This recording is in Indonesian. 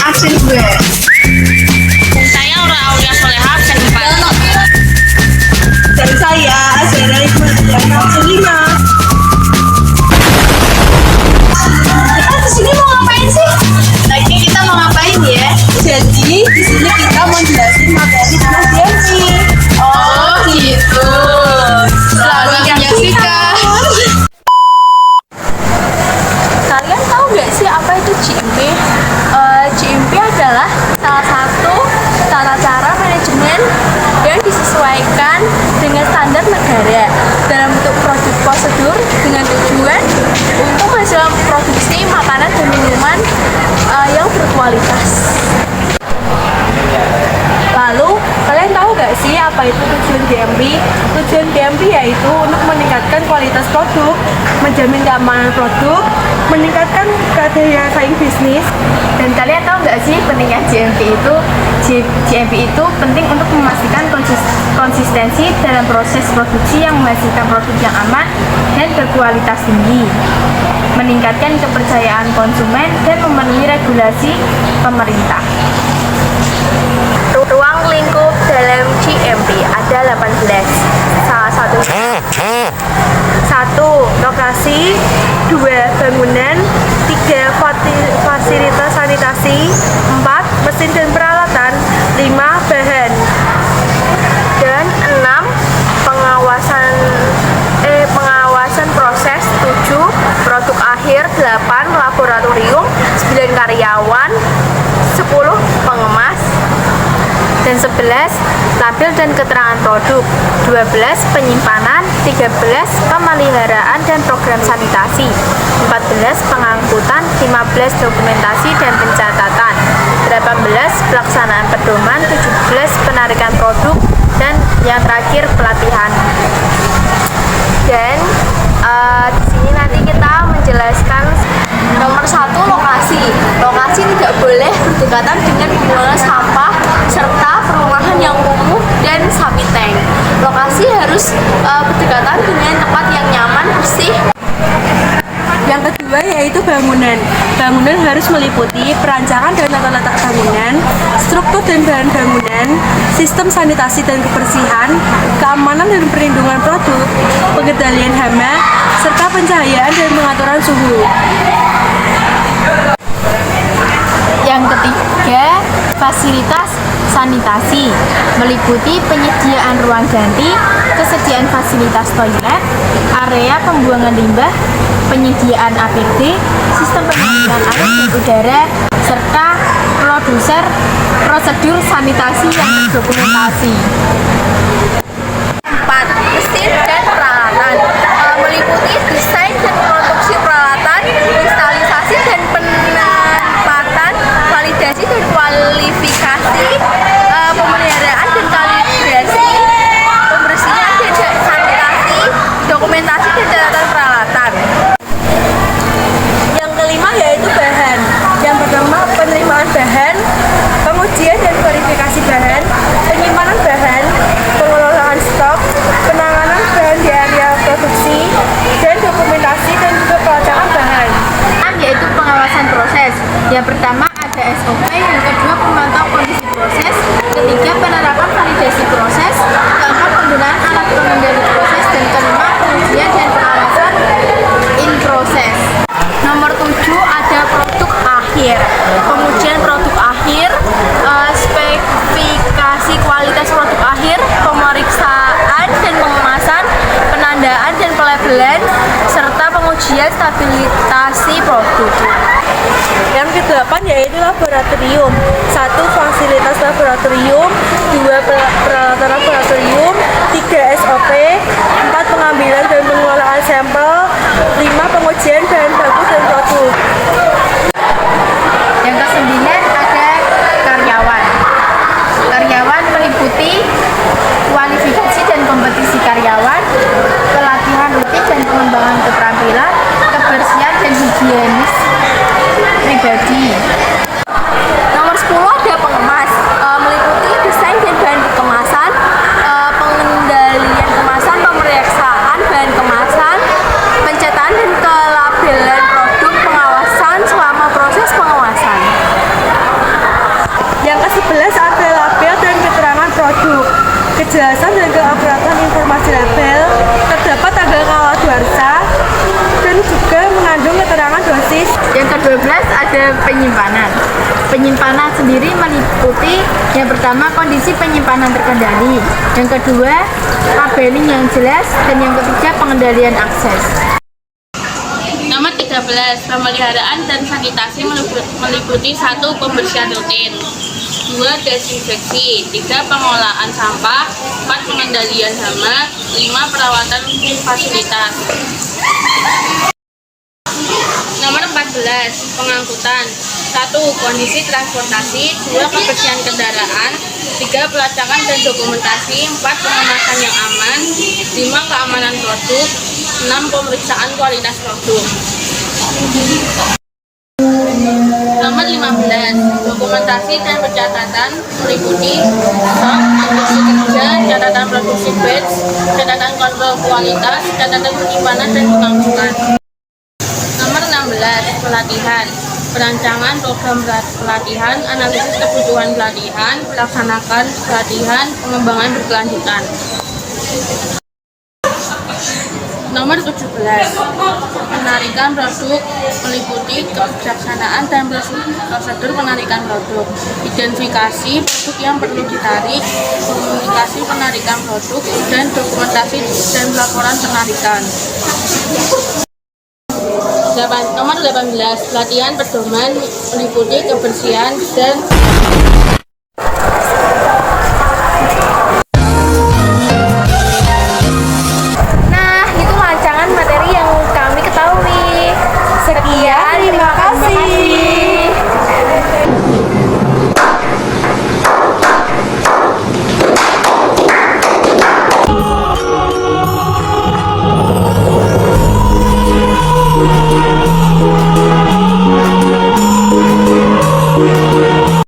absen gue. Saya orang Aulia Soleha absen 4. Dan saya Azera Iqbal absen 5. Kita kesini mau ngapain sih? Lagi kita mau ngapain ya? Jadi di sini kita mau jelasin materi tentang GMP. Oh gitu. Selamat menyaksikan. Kalian tahu nggak sih apa itu GMP? GMP adalah salah satu tata cara manajemen yang disesuaikan dengan standar negara dalam bentuk produk prosedur dengan tujuan untuk menghasilkan produksi makanan dan minuman yang berkualitas. Lalu, kalian tahu nggak sih apa itu tujuan GMP? Tujuan GMP yaitu untuk meningkatkan kualitas produk, menjamin keamanan produk, meningkatkan daya saing bisnis. Dan kalian tahu nggak sih pentingnya GMP itu? GMP itu penting untuk memastikan konsistensi dalam proses produksi yang menghasilkan produk yang aman dan berkualitas tinggi, meningkatkan kepercayaan konsumen dan memenuhi regulasi pemerintah. Ruang lingkup dalam GMP ada 18. Salah satunya 1. Lokasi, 2. Bangunan, 3. Fasilitas sanitasi, 4. Mesin dan peralatan, 5. Bahan, dan 6. Pengawasan proses, 7. Produk akhir, 8. Laboratorium, 9. Karyawan, 10. Pengemas, dan 11. Label dan keterangan produk, 12. Penyimpanan, 13. Pemeliharaan dan program sanitasi, 14. Pengangkutan, 15. Dokumentasi dan pencatatan, 18. Pelaksanaan pedoman, 17. Penarikan produk, dan yang terakhir pelatihan. Dan di sini nanti kita menjelaskan nomor 1, lokasi. Lokasi tidak boleh berdekatan dengan pembuangan sampah serta perumahan yang kumuh dan sapi tank. Lokasi harus berdekatan dengan tempat yang nyaman, bersih. Yang kedua yaitu bangunan. Bangunan harus meliputi perancangan dan tata letak bangunan, struktur dan bahan bangunan, sistem sanitasi dan kebersihan, keamanan dan perlindungan produk, pengendalian hama, serta pencahayaan dan pengaturan suhu. Yang ketiga, fasilitas sanitasi meliputi penyediaan ruang ganti, kesediaan fasilitas toilet, area pembuangan limbah, penyediaan APD, sistem penampungan air dan udara, serta prosedur sanitasi yang terdokumentasi. 4. Mesin dan peralatan meliputi desain dan produksi peralatan, instalisasi dan penempatan, validasi dan kualifikasi, pemeliharaan dan kalibrasi, pembersihan dan sanitasi, dokumentasi dan catatan peralatan. Yang kelima yaitu bahan. Yang pertama penerimaan bahan, pengujian dan verifikasi bahan, penyimpanan bahan, pengelolaan stok, penanganan bahan di area produksi, dan dokumentasi dan juga pelacakan bahan. Yaitu pengawasan proses. Yang pertama ada SOP, yang kedua pemantau kondisi proses, ketiga penerapan validasi proses, keempat penggunaan alat pengendali proses, dan kelima pengujian dan pengawasan in proses. Nomor 7 ada produk akhir. Pengujian produk akhir, spesifikasi kualitas produk akhir, pemeriksaan dan pengemasan, penandaan dan pelabelan, serta pengujian stabilisasi produk. Yang ke-8 yaitu laboratorium. 1. Fasilitas laboratorium, 2. Peralatan laboratorium, 3. SOP, 4. Pengambilan dan pengelolaan sampel, 5. Pengujian bahan baku dan produk. Yang ke-9 ada karyawan. Karyawan meliputi kualifikasi dan kompetisi karyawan, pelatihan rutin dan pengembangan keterampilan, kebersihan dan higienis pribadi. Nomor 10 ada pengemas, meliputi desain dan bahan kemasan, pengendalian kemasan, pemeriksaan bahan kemasan, pencetakan dan kelabelan produk, pengawasan selama proses pengawasan. kejelasan dan keakuratan informasi label, terdapat tanggal kadaluarsa, dan juga mengandung keterangan dosis. Yang ke-12 ada penyimpanan. Penyimpanan sendiri meliputi yang pertama kondisi penyimpanan terkendali, yang kedua labeling yang jelas, dan yang ketiga pengendalian akses. Nomor 13, pemeliharaan dan sanitasi meliputi 1. Pembersihan rutin, 2. Desinfeksi, 3. Pengolahan sampah, 4. Pengendalian hama, 5. Perawatan fasilitas. Nomor 14, pengangkutan, 1. Kondisi transportasi, 2. Kebersihan kendaraan, 3. Pelacakan dan dokumentasi, 4. Pengemasan yang aman, 5. Keamanan produk, 6. Pemeriksaan kualitas produk. Nomor 15, dokumentasi dan pencatatan meliputi stok, instruksi kerja, catatan produksi batch, catatan kontrol kualitas, catatan penyimpanan dan pengangkutan. Nomor 16, pelatihan, perancangan program pelatihan, analisis kebutuhan pelatihan, melaksanakan pelatihan, pengembangan berkelanjutan. Nomor 17, penarikan produk meliputi kebijaksanaan dan prosedur penarikan produk, identifikasi produk yang perlu ditarik, komunikasi penarikan produk, dan dokumentasi dan laporan penarikan. Nomor 18, pelatihan pedoman meliputi kebersihan dan